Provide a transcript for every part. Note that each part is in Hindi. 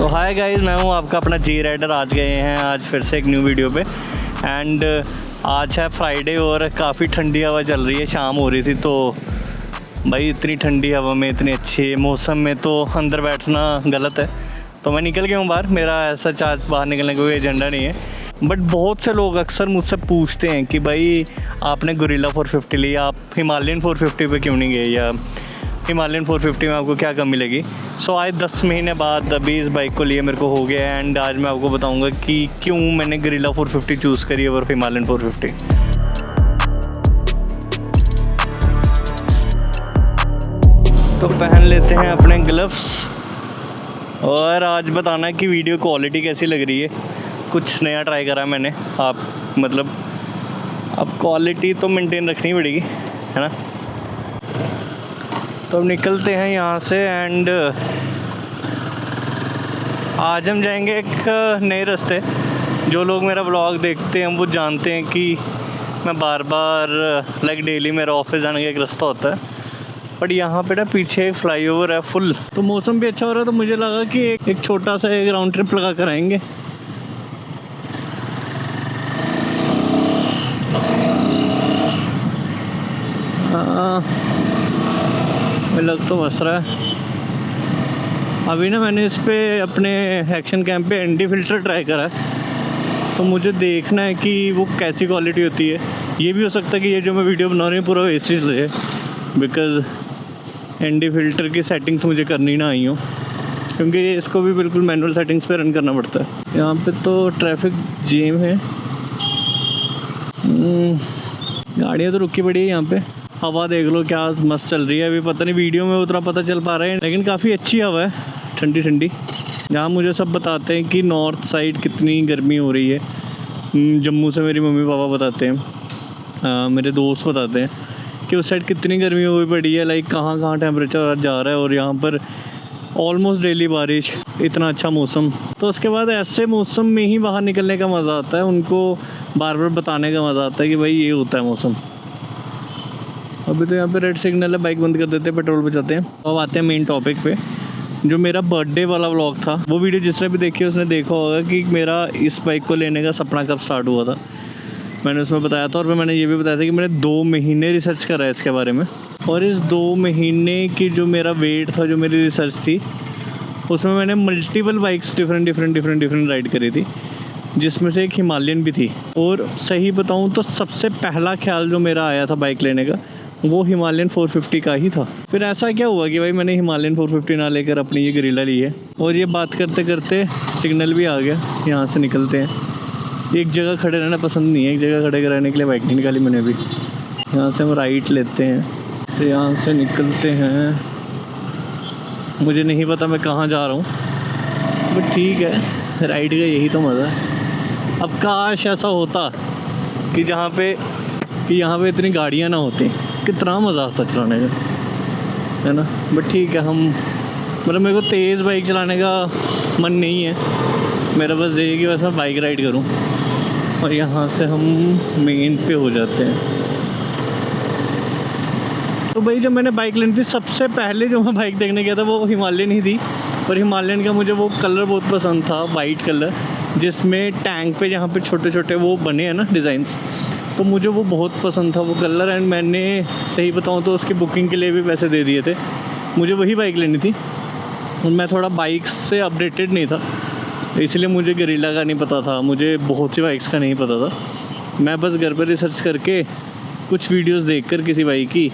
सो हाय गाइस, मैं हूँ आपका अपना जी राइडर। आज गए हैं आज फिर से एक न्यू वीडियो पे। एंड आज है फ्राइडे और काफ़ी ठंडी हवा चल रही है। शाम हो रही थी तो भाई इतनी ठंडी हवा में इतनी अच्छी मौसम में तो अंदर बैठना गलत है, तो मैं निकल गया हूँ बाहर। मेरा ऐसा आज बाहर निकलने का कोई एजेंडा नहीं है। बट बहुत से लोग अक्सर मुझसे पूछते हैं कि भाई आपने गोरिल्ला 450 ली, आप हिमालयन 450 पे क्यों नहीं गए, या हिमालयन 450 में आपको क्या कमी लगी। सो आज 10 महीने बाद अभी इस बाइक को लिए मेरे को हो गया। एंड आज मैं आपको बताऊंगा कि क्यों मैंने गोरिल्ला 450 चूज़ करी और हिमालयन 450। तो पहन लेते हैं अपने ग्लव्स और आज बताना कि वीडियो क्वालिटी कैसी लग रही है। कुछ नया ट्राई करा मैंने, आप मतलब अब क्वालिटी तो मेंटेन रखनी पड़ेगी, है ना। तो अब निकलते हैं यहाँ से। एंड आज हम जाएंगे एक नए रास्ते। जो लोग मेरा व्लॉग देखते हैं वो जानते हैं कि मैं बार बार लाइक डेली मेरा ऑफिस जाने का एक रास्ता होता है। बट यहाँ पे ना पीछे एक फ्लाईओवर है फुल, तो मौसम भी अच्छा हो रहा है, तो मुझे लगा कि एक छोटा सा एक राउंड ट्रिप लगा कर आएंगे। लग तो बस रहा है। अभी ना मैंने इस पे अपने एक्शन कैंप पे एनडी फ़िल्टर ट्राई करा है, तो मुझे देखना है कि वो कैसी क्वालिटी होती है। ये भी हो सकता है कि ये जो मैं वीडियो बना रही हूँ पूरा वेस्टेज लगे, बिकॉज़ एनडी फ़िल्टर की सेटिंग्स मुझे करनी ना आई हो, क्योंकि इसको भी बिल्कुल मैनुअल सेटिंग्स पे रन करना पड़ता है। यहाँ पे तो ट्रैफिक जैम है, गाड़ियाँ तो रुकी पड़ी है यहाँ पे। हवा देख लो क्या मस्त चल रही है। अभी पता नहीं वीडियो में उतना पता चल पा रहा है, लेकिन काफ़ी अच्छी हवा है, ठंडी ठंडी। यहाँ मुझे सब बताते हैं कि नॉर्थ साइड कितनी गर्मी हो रही है। जम्मू से मेरी मम्मी पापा बताते हैं, मेरे दोस्त बताते हैं कि उस साइड कितनी गर्मी हुई पड़ी है, लाइक कहाँ कहाँ टेम्परेचर जा रहा है। और यहाँ पर ऑलमोस्ट डेली बारिश, इतना अच्छा मौसम। तो उसके बाद ऐसे मौसम में ही बाहर निकलने का मज़ा आता है, उनको बार बार बताने का मज़ा आता है कि भाई ये होता है मौसम। अभी तो यहाँ पे रेड सिग्नल है, बाइक बंद कर देते हैं, पेट्रोल बचाते हैं। अब आते हैं मेन टॉपिक पे। जो मेरा बर्थडे वाला व्लॉग था, वो वीडियो जिसने भी देखी उसने देखा होगा कि मेरा इस बाइक को लेने का सपना कब स्टार्ट हुआ था। मैंने उसमें बताया था, और फिर मैंने ये भी बताया था कि मैंने 2 महीने रिसर्च करा है इसके बारे में। और इस 2 महीने की जो मेरा वेट था, जो मेरी रिसर्च थी, उसमें मैंने मल्टीपल बाइक्स डिफरेंट राइड करी थी, जिसमें से एक हिमालयन भी थी। और सही बताऊं तो सबसे पहला ख्याल जो मेरा आया था बाइक लेने का, वो हिमालयन 450 का ही था। फिर ऐसा क्या हुआ कि भाई मैंने हिमालयन 450 ना लेकर अपनी ये गोरिल्ला ली है। और ये बात करते करते सिग्नल भी आ गया, यहाँ से निकलते हैं। एक जगह खड़े रहना पसंद नहीं है, एक जगह खड़े रहने के लिए बाइक नहीं निकाली मैंने भी। यहाँ से हम राइट लेते हैं, तो यहाँ से निकलते हैं। मुझे नहीं पता मैं कहाँ जा रहा हूँ, बट ठीक है, राइड का यही तो मज़ा है। अब काश ऐसा होता कि यहाँ पे इतनी गाड़ियाँ ना होती, कितना मज़ा आता चलाने का, है ना। बट ठीक है, हम मतलब मेरे को तेज़ बाइक चलाने का मन नहीं है। मेरा बस ये है कि बस मैं बाइक राइड करूं। और यहाँ से हम मेन पे हो जाते हैं। तो भाई जब मैंने बाइक लेनी थी, सबसे पहले जो मैं बाइक देखने गया था वो हिमालयन ही थी। और हिमालयन का मुझे वो कलर बहुत पसंद था, वाइट कलर, जिसमें टैंक पे जहाँ पे छोटे छोटे वो बने हैं ना डिज़ाइंस, तो मुझे वो बहुत पसंद था वो कलर। एंड मैंने सही बताऊँ तो उसकी बुकिंग के लिए भी पैसे दे दिए थे। मुझे वही बाइक लेनी थी, और मैं थोड़ा बाइक से अपडेटेड नहीं था, इसलिए मुझे गोरिल्ला का नहीं पता था, मुझे बहुत सी बाइक्स का नहीं पता था। मैं बस घर पर रिसर्च करके कुछ वीडियोस देखकर किसी बाइक की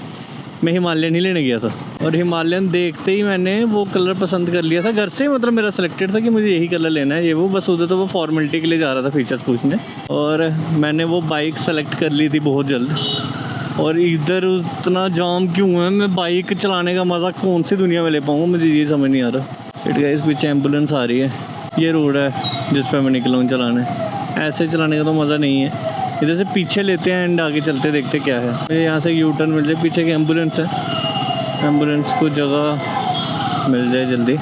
मैं हिमालयन ही लेने गया था। और हिमालयन देखते ही मैंने वो कलर पसंद कर लिया था घर से। मतलब मेरा सिलेक्टेड था कि मुझे यही कलर लेना है, ये वो बस उधर तो वो फॉर्मेलिटी के लिए जा रहा था, फीचर्स पूछने। और मैंने वो बाइक सेलेक्ट कर ली थी बहुत जल्द। और इधर उतना जाम क्यों है, मैं बाइक चलाने का मज़ा कौन सी दुनिया में ले पाऊँगा, मुझे ये समझ नहीं आ रहा। शिट गाइस, पीछे एम्बुलेंस आ रही है। ये रोड है जिस पर मैं निकला हूँ चलाने। ऐसे चलाने का तो मज़ा नहीं है। इधर से पीछे लेते हैं एंड आगे चलते देखते क्या है। मुझे यहाँ से यू टर्न मिल जाए, पीछे की एम्बुलेंस है, एम्बुलेंस को जगह मिल जाए जल्दी।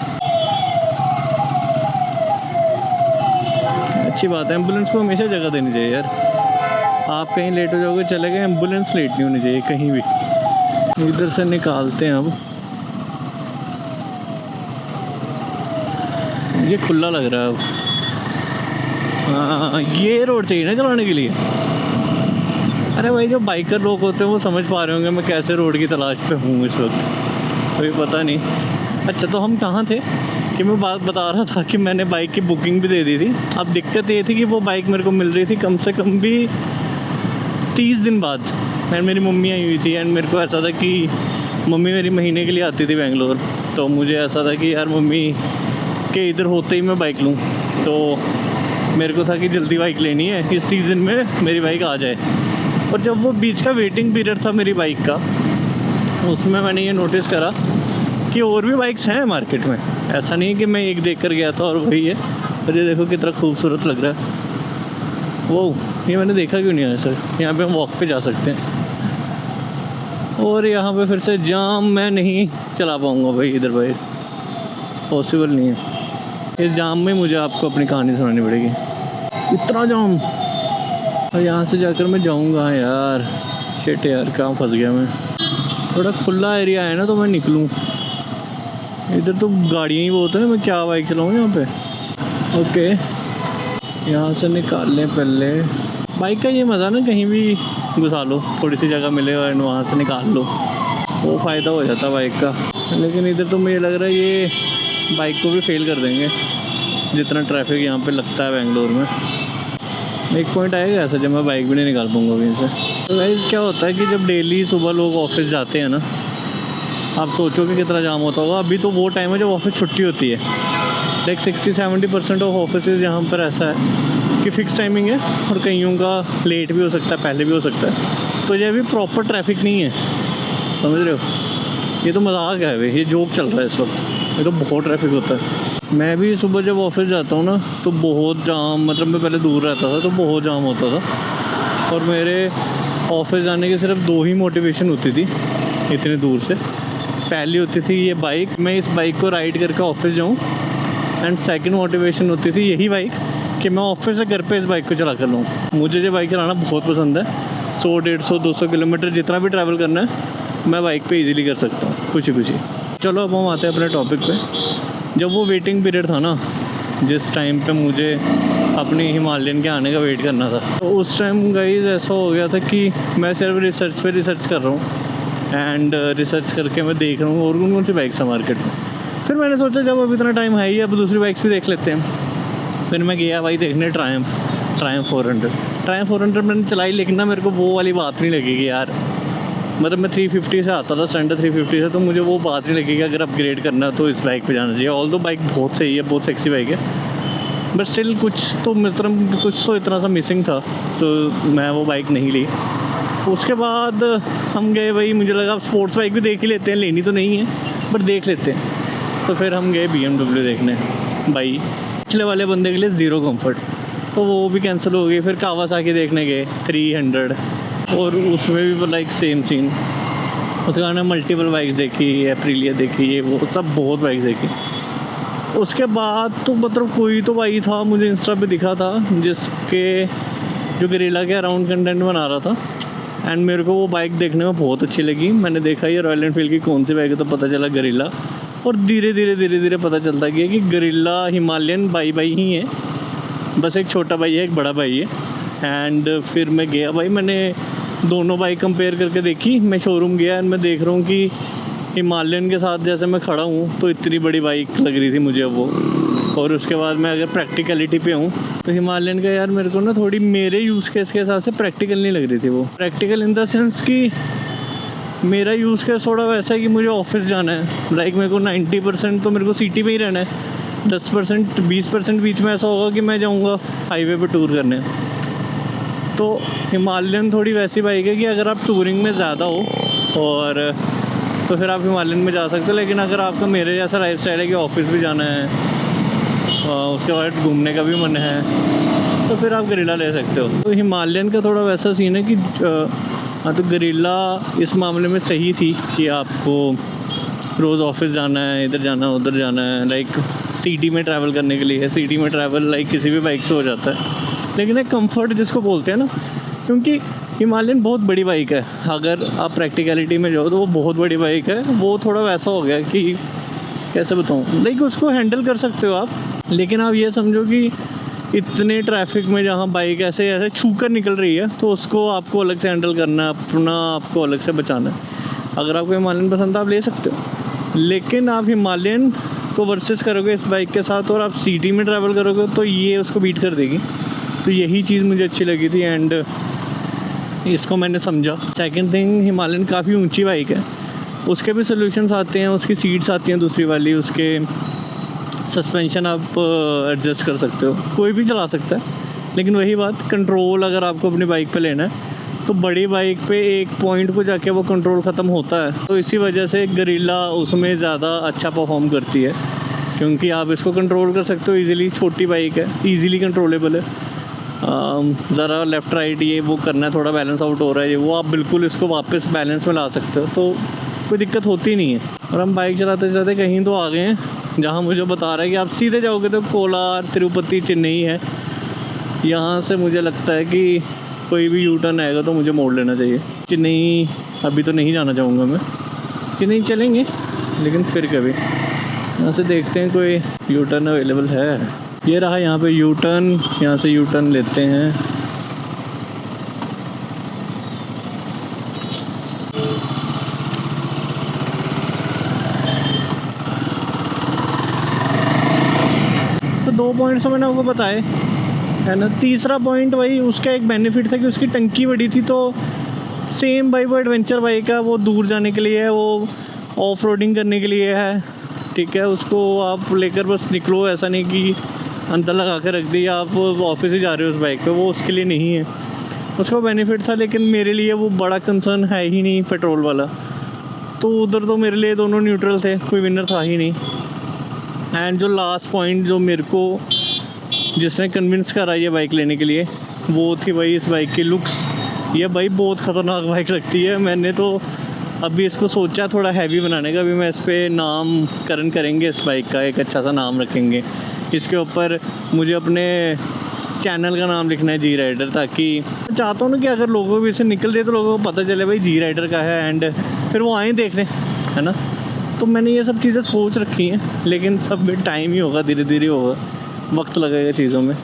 अच्छी बात है, एम्बुलेंस को हमेशा जगह देनी चाहिए यार। आप कहीं लेट हो जाओगे, चले गए, एम्बुलेंस लेट नहीं होनी चाहिए कहीं भी। इधर से निकालते हैं अब। ये खुला लग रहा है अब। हाँ, ये रोड चाहिए ना चलाने के लिए। अरे भाई, जो बाइकर लोग होते हैं वो समझ पा रहे होंगे मैं कैसे रोड की तलाश पे हूँ इस वक्त, कोई पता नहीं। अच्छा, तो हम कहाँ थे कि मैं बात बता रहा था कि मैंने बाइक की बुकिंग भी दे दी थी। अब दिक्कत ये थी कि वो बाइक मेरे को मिल रही थी कम से कम भी 30 दिन बाद। एंड मेरी मम्मी आई हुई थी एंड मेरे को ऐसा था कि मम्मी मेरी महीने के लिए आती थी बेंगलोर, तो मुझे ऐसा था कि यार मम्मी के इधर होते ही मैं बाइक लूँ। तो मेरे को था कि जल्दी बाइक लेनी है, इस 30 दिन में मेरी बाइक आ जाए। और जब वो बीच का वेटिंग पीरियड था मेरी बाइक का, उसमें मैंने ये नोटिस करा कि और भी बाइक्स हैं मार्केट में। ऐसा नहीं है कि मैं एक देख कर गया था और वही है। और ये देखो कितना खूबसूरत लग रहा है। वो ये मैंने देखा क्यों नहीं है सर। यहाँ पे हम वॉक पे जा सकते हैं। और यहाँ पे फिर से जाम मैं नहीं चला पाऊँगा भाई, इधर भाई पॉसिबल नहीं है। इस जाम में मुझे आपको अपनी कहानी सुनानी पड़ेगी, इतना जाम। और यहाँ से जाकर मैं जाऊँगा यार, शिट यार कहाँ फंस गया मैं। थोड़ा खुला एरिया है ना तो मैं निकलूँ, इधर तो गाड़ियाँ ही बहुत हैं, मैं क्या बाइक चलाऊँ यहाँ पे। ओके, यहाँ से निकाल लें पहले। बाइक का ये मज़ा ना, कहीं भी घुसा लो, थोड़ी सी जगह मिले और वहाँ से निकाल लो, वो फ़ायदा हो जाता बाइक का। लेकिन इधर तो मुझे लग रहा है ये बाइक को भी फेल कर देंगे, जितना ट्रैफिक यहाँ पे लगता है बेंगलोर में। एक पॉइंट आएगा ऐसा जब मैं बाइक भी नहीं निकाल पाऊँगा वहीं से। तो गाइस क्या होता है कि जब डेली सुबह लोग ऑफिस जाते हैं ना, आप सोचो कि कितना जाम होता होगा। अभी तो वो टाइम है जब ऑफिस छुट्टी होती है। लाइक 60-70% ऑफ ऑफिस यहाँ पर ऐसा है कि फ़िक्स टाइमिंग है और कईयों का लेट भी हो सकता है, पहले भी हो सकता है। तो ये भी प्रॉपर ट्रैफिक नहीं है, समझ रहे हो। ये तो मजाक है भाई, ये जोक चल रहा है इस वक्त। ये तो बहुत ट्रैफिक होता है। मैं भी सुबह जब ऑफिस जाता हूँ ना तो बहुत जाम, मतलब मैं पहले दूर रहता था तो बहुत जाम होता था। और मेरे ऑफिस जाने की सिर्फ 2 ही मोटिवेशन होती थी इतने दूर से। पहली होती थी ये बाइक, मैं इस बाइक को राइड करके ऑफिस जाऊँ। एंड सेकंड मोटिवेशन होती थी यही बाइक कि मैं ऑफिस से घर पे इस बाइक को चला कर लूँ। मुझे ये बाइक चलाना बहुत पसंद है। 100, 150, 200 किलोमीटर जितना भी ट्रैवल करना है मैं बाइक पे इजीली कर सकता हूँ खुशी खुशी। चलो अब हम आते हैं अपने टॉपिक पे। जब वो वेटिंग पीरियड था ना, जिस टाइम पे मुझे अपनी हिमालयन के आने का वेट करना था, तो उस टाइम गाइस ऐसा हो गया था कि मैं सिर्फ रिसर्च पे रिसर्च कर रहा हूँ। एंड रिसर्च करके मैं देख रहा हूँ और कौन कौन सी बाइक्स है मार्केट में। फिर मैंने सोचा जब अब इतना टाइम है ही, अब दूसरी बाइक्स भी देख लेते हैं। फिर मैं गया भाई देखने ट्रायम्फ 400 मैंने चलाई, लेकिन ना मेरे को वो वाली बात नहीं लगी कि यार, मतलब मैं 350 से आता था, स्टैंडर्ड 350 से, तो मुझे वो बात नहीं लगी कि अगर अपग्रेड करना है तो इस बाइक पे जाना चाहिए। ऑल दो बाइक बहुत सही है, बहुत सेक्सी बाइक है, बट स्टिल कुछ तो इतना सा मिसिंग था, तो मैं वो बाइक नहीं ली। उसके बाद हम गए भाई, मुझे लगा स्पोर्ट्स बाइक भी देख ही लेते हैं, लेनी तो नहीं है बट देख लेते हैं। तो फिर हम गए BMW देखने भाई, पिछले वाले बंदे के लिए ज़ीरो कंफर्ट, तो वो भी कैंसिल हो गई। फिर कावासाकी देखने गए 300, और उसमें भी लाइक सेम सीन। उसके बाद मल्टीपल बाइक्स देखी, एप्रिलिया देखी, ये वो सब बहुत बाइक्स देखी। उसके बाद तो मतलब कोई तो भाई था, मुझे इंस्टा पे दिखा था, जिसके जो गरिल्ला के अराउंड कंटेंट बना रहा था। एंड मेरे को वो बाइक देखने में बहुत अच्छी लगी। मैंने देखा ये रॉयल एनफील्ड की कौन सी बाइक है, तो पता चला गरिल्ला। और धीरे धीरे पता चलता गया कि गरिल्ला हिमालयन बाई ही है, बस एक छोटा भाई है, एक बड़ा भाई है। एंड फिर मैं गया भाई, मैंने दोनों बाइक कंपेयर करके देखी। मैं शोरूम गया एंड मैं देख रहा हूँ कि हिमालयन के साथ जैसे मैं खड़ा हूँ तो इतनी बड़ी बाइक लग रही थी मुझे वो। और उसके बाद मैं अगर प्रैक्टिकलिटी पे हूँ तो हिमालयन का यार मेरे को ना थोड़ी मेरे यूज़ केस के हिसाब से प्रैक्टिकल नहीं लग रही थी वो। प्रैक्टिकल इन द सेंस कि मेरा यूज़ केस थोड़ा वैसा है कि मुझे ऑफिस जाना है, लाइक मेरे को 90% तो मेरे को सिटी में ही रहना है, 10% 20% बीच में ऐसा होगा कि मैं जाऊँगा हाईवे पे टूर करने। तो हिमालयन थोड़ी वैसी बाइक है कि अगर आप टूरिंग में ज़्यादा हो और तो फिर आप हिमालयन में जा सकते हो। लेकिन अगर आपका मेरे जैसा लाइफ स्टाइल है कि ऑफिस भी जाना है, उसके बाद घूमने का भी मन है, तो फिर आप गरिल्ला ले सकते हो। तो हिमालयन का थोड़ा वैसा सीन है कि हाँ, तो गरिल्ला इस मामले में सही थी कि आपको रोज़ ऑफिस जाना है, इधर जाना है, उधर जाना है, लाइक सिटी में ट्रैवल करने के लिए। सिटी में ट्रैवल लाइक किसी भी बाइक से हो जाता है, लेकिन एक कंफर्ट जिसको बोलते हैं ना, क्योंकि हिमालयन बहुत बड़ी बाइक है। अगर आप प्रैक्टिकलिटी में जाओ तो वो बहुत बड़ी बाइक है। वो थोड़ा वैसा हो गया कि कैसे बताऊँ, लाइक उसको हैंडल कर सकते हो आप, लेकिन आप ये समझो कि इतने ट्रैफिक में जहाँ बाइक ऐसे ऐसे छू कर निकल रही है तो उसको आपको अलग से हैंडल करना है, अपना आपको अलग से बचाना है। अगर आपको हिमालयन पसंद है आप ले सकते हो, लेकिन आप हिमालयन को वर्सेस करोगे इस बाइक के साथ और आप सिटी में ट्रैवल करोगे तो ये उसको बीट कर देगी। तो यही चीज़ मुझे अच्छी लगी थी एंड इसको मैंने समझा। सेकंड थिंग, हिमालयन काफ़ी ऊंची बाइक है, उसके भी सोल्यूशंस आते हैं, उसकी सीट्स आती हैं दूसरी वाली, उसके सस्पेंशन आप एडजस्ट कर सकते हो, कोई भी चला सकता है। लेकिन वही बात, कंट्रोल अगर आपको अपनी बाइक पे लेना है तो बड़ी बाइक पे एक पॉइंट को जाके वो कंट्रोल ख़त्म होता है। तो इसी वजह से गरिल्ला उसमें ज़्यादा अच्छा परफॉर्म करती है, क्योंकि आप इसको कंट्रोल कर सकते हो ईज़िली। छोटी बाइक है, ईज़िली कंट्रोलेबल है। ज़रा लेफ़्ट राइट ये वो करना है, थोड़ा बैलेंस आउट हो रहा है, ये वो आप बिल्कुल इसको वापस बैलेंस में ला सकते हो, तो कोई दिक्कत होती नहीं है। और हम बाइक चलाते चलाते कहीं तो आ गए हैं जहाँ मुझे बता रहा है कि आप सीधे जाओगे तो कोलार, तिरुपति, चेन्नई है। यहाँ से मुझे लगता है कि कोई भी यू टर्न आएगा तो मुझे मोड़ लेना चाहिए। चेन्नई अभी तो नहीं जाना चाहूँगा मैं, चेन्नई चलेंगे लेकिन फिर कभी। यहाँ से देखते हैं कोई यू टर्न अवेलेबल है। ये रहा यहाँ पे यू टर्न, यहाँ से यू टर्न लेते हैं। तो 2 पॉइंट्स तो मैंने आपको बताए है ना। तीसरा पॉइंट वही, उसका एक बेनिफिट था कि उसकी टंकी बड़ी थी। तो सेम भाई वो एडवेंचर बाइक है, वो दूर जाने के लिए है, वो ऑफ रोडिंग करने के लिए है, ठीक है। उसको आप लेकर बस निकलो, ऐसा नहीं कि अंदर लगा कर रख दिया आप ऑफिस ही जा रहे हो उस बाइक पे, वो उसके लिए नहीं है। उसका बेनिफिट था, लेकिन मेरे लिए वो बड़ा कंसर्न है ही नहीं पेट्रोल वाला। तो उधर तो मेरे लिए दोनों न्यूट्रल थे, कोई विनर था ही नहीं। एंड जो लास्ट पॉइंट जो मेरे को जिसने कन्विंस करा ये बाइक लेने के लिए, वो थी भाई इस बाइक की लुक्स। ये भाई बहुत ख़तरनाक बाइक लगती है। मैंने तो अभी इसको सोचा थोड़ा हैवी बनाने का, अभी मैं इस पर नामकरण करेंगे इस बाइक का, एक अच्छा सा नाम रखेंगे इसके ऊपर। मुझे अपने चैनल का नाम लिखना है जी राइडर, ताकि चाहता हूँ ना कि अगर लोगों भी इसे निकल रहे तो लोगों को पता चले भाई जी राइडर का है, एंड फिर वो आए देख लें, है ना। तो मैंने ये सब चीज़ें सोच रखी हैं, लेकिन सब में टाइम ही होगा, धीरे धीरे होगा, वक्त लगेगा चीज़ों में।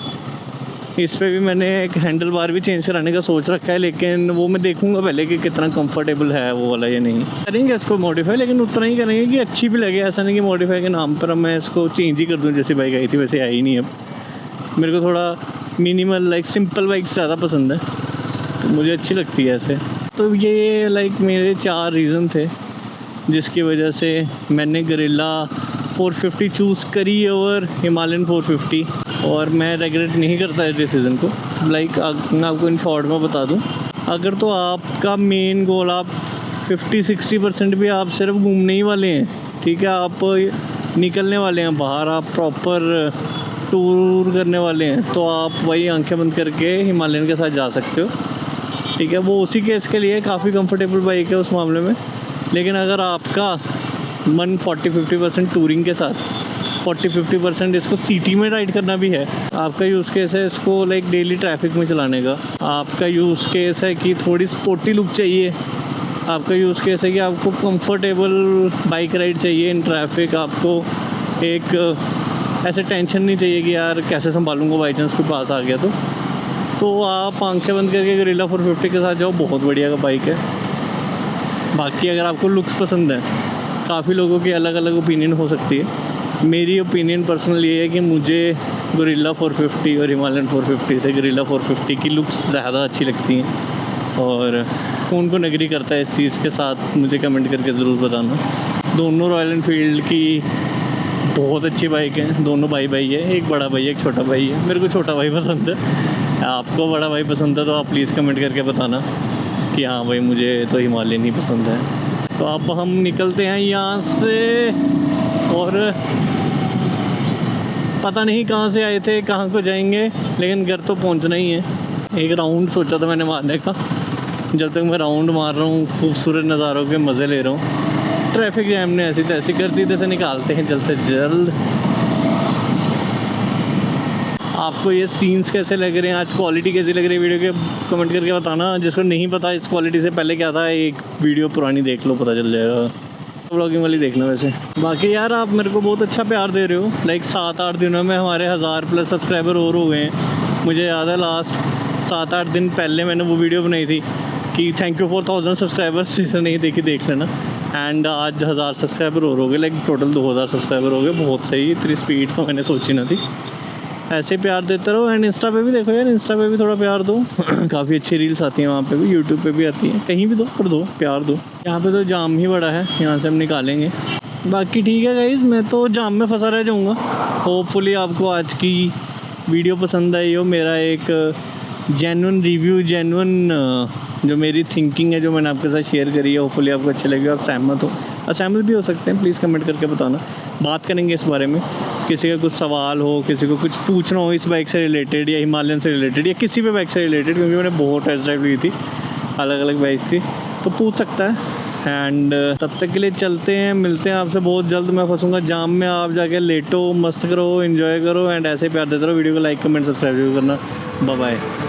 इस पे भी मैंने एक हैंडल बार भी चेंज कराने का सोच रखा है, लेकिन वो मैं देखूंगा पहले कि कितना कंफर्टेबल है वो वाला या नहीं। करेंगे इसको मॉडिफाई, लेकिन उतना ही करेंगे कि अच्छी भी लगे। ऐसा नहीं कि मॉडिफाई के नाम पर मैं इसको चेंज ही कर दूँ, जैसी बाइक आई थी वैसे आई नहीं। अब मेरे को थोड़ा मिनिमल लाइक सिंपल बाइक ज़्यादा पसंद है, तो मुझे अच्छी लगती है ऐसे। तो ये लाइक मेरे 4 रीज़न थे जिसकी वजह से मैंने गरिल्ला 450 चूज़ करी ओवर हिमालयन 450, और मैं रेगरेट नहीं करता इस डिसीज़न को। लाइक मैं आपको इन शॉर्ट में बता दूं, अगर तो आपका मेन गोल आप 50-60% भी आप सिर्फ घूमने ही वाले हैं, ठीक है, आप निकलने वाले हैं बाहर, आप प्रॉपर टूर करने वाले हैं, तो आप वही आंखें बंद करके हिमालयन के साथ जा सकते हो, ठीक है। वो उसी केस के लिए काफ़ी कंफर्टेबल बाइक है उस मामले में। लेकिन अगर आपका मन 40-50% टूरिंग के साथ, 40-50% इसको सिटी में राइड करना भी है, आपका यूज़ केस है इसको लाइक डेली ट्रैफिक में चलाने का, आपका यूज़ केस है कि थोड़ी स्पोर्टी लुक चाहिए, आपका यूज़ केस है कि आपको कंफर्टेबल बाइक राइड चाहिए इन ट्रैफिक, आपको एक ऐसे टेंशन नहीं चाहिए कि यार कैसे संभालूंगा बाई चांस कोई पास आ गया तो आप आंखें बंद करके गरिल्ला 450 के साथ जाओ, बहुत बढ़िया का बाइक है। बाकी अगर आपको लुक्स पसंद है, काफ़ी लोगों की अलग अलग ओपिनियन हो सकती है। मेरी ओपिनियन पर्सनल ये है कि मुझे गरिल्ला 450 और हिमालयन 450 से गरिल्ला 450 की लुक्स ज़्यादा अच्छी लगती हैं। और कौन कौन एग्री करता है इस चीज़ के साथ मुझे कमेंट करके ज़रूर बताना। दोनों रॉयल एनफील्ड की बहुत अच्छी बाइक हैं, दोनों भाई भाई है, एक बड़ा भाई है एक छोटा भाई है। मेरे को छोटा भाई पसंद है, आपको बड़ा भाई पसंद है तो आप प्लीज़ कमेंट करके बताना कि हाँ भाई मुझे तो हिमालयन ही पसंद है। तो अब हम निकलते हैं यहाँ से, और पता नहीं कहाँ से आए थे कहाँ को जाएंगे, लेकिन घर तो पहुँचना ही है। एक राउंड सोचा था मैंने मारने का, जब तक मैं राउंड मार रहा हूँ खूबसूरत नज़ारों के मज़े ले रहा हूँ, ट्रैफिक जैम ने ऐसी तैसी कर दी, जैसे निकालते हैं जल्द से जल्द। आपको ये सीन्स कैसे लग रहे हैं, आज क्वालिटी कैसी लग रही है वीडियो के, कमेंट करके बताना। जिसको नहीं पता इस क्वालिटी से पहले क्या था, एक वीडियो पुरानी देख लो, पता चल जाएगा। व्लॉगिंग वाली देखना वैसे। बाकी यार आप मेरे को बहुत अच्छा प्यार दे रहे हो, लाइक 7-8 दिनों में हमारे 1000+ सब्सक्राइबर और हो गए हैं। मुझे याद है लास्ट 7-8 दिन पहले मैंने वो वीडियो बनाई थी कि थैंक यू फॉर 1000 सब्सक्राइबर्स, जिसे नहीं देखी देख लेना। एंड आज 1000 सब्सक्राइबर और हो गए, लाइक टोटल 2000 सब्सक्राइबर हो गए। बहुत सही, इतनी स्पीड तो मैंने सोची ना थी। ऐसे प्यार देते रहो। एंड इंस्टा पे भी देखो यार, इंस्टा पे भी थोड़ा प्यार दो। काफ़ी अच्छी रील्स आती हैं वहाँ पे भी, यूट्यूब पे भी आती हैं, कहीं भी दो पर दो, प्यार दो। यहाँ पे तो जाम ही बड़ा है, यहाँ से हम निकालेंगे। बाकी ठीक है गाइज़, मैं तो जाम में फंसा रह जाऊँगा। होपफुली आपको आज की वीडियो पसंद आई हो। मेरा एक जेन्युइन रिव्यू, जेन्युइन जो मेरी थिंकिंग है जो मैंने आपके साथ शेयर करी है, होपफुली आपको अच्छी लगी। आप सहमत हो, असहमत भी हो सकते हैं, प्लीज़ कमेंट करके बताना। बात करेंगे इस बारे में। किसी का कुछ सवाल हो, किसी को कुछ पूछना हो इस बाइक से रिलेटेड या हिमालयन से रिलेटेड या किसी भी बाइक से रिलेटेड, क्योंकि मैंने बहुत टेस्ट ड्राइव ली थी अलग अलग बाइक की, तो पूछ सकता है। एंड तब तक के लिए चलते हैं, मिलते हैं आपसे बहुत जल्द। मैं फंसूँगा जाम में, आप जाके लेटो, मस्त करो, एंजॉय करो एंड ऐसे प्यार देते रहो। वीडियो को लाइक कमेंट सब्सक्राइब जरूर करना। Bye bye.